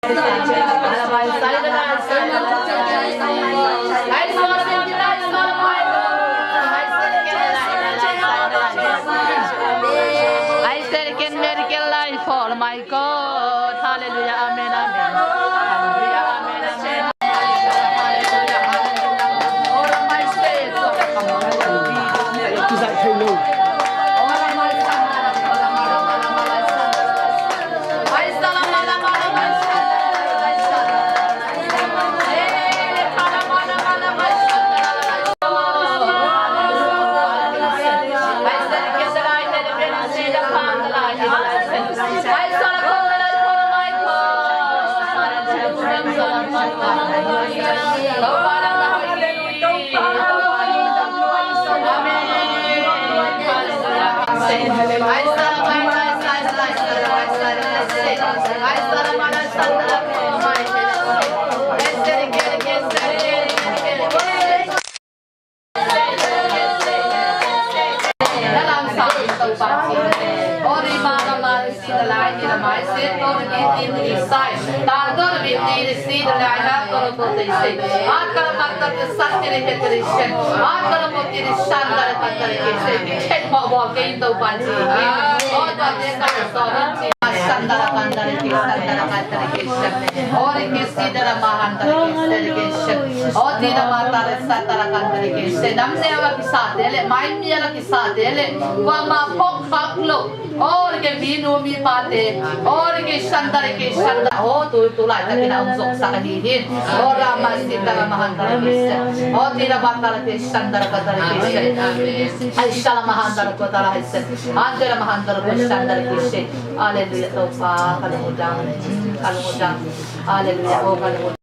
I said, can miracle life fall, my God. Hallelujah, amen, amen. Hallelujah, amen, amen. Hallelujah, hallelujah. All of my faith. Is that too low? All of my और के बीनो मी पाते और के संदर के संदर हो तो लाई तक ना उन सकही ही और रामा सीता महांदर के और तेरा बाता के संदर का तर के ऐशा महांदर को तर है आंदर महांदर को संदर के हालेलुया तो पा कल हो जाऊं हालेलुया ओ कल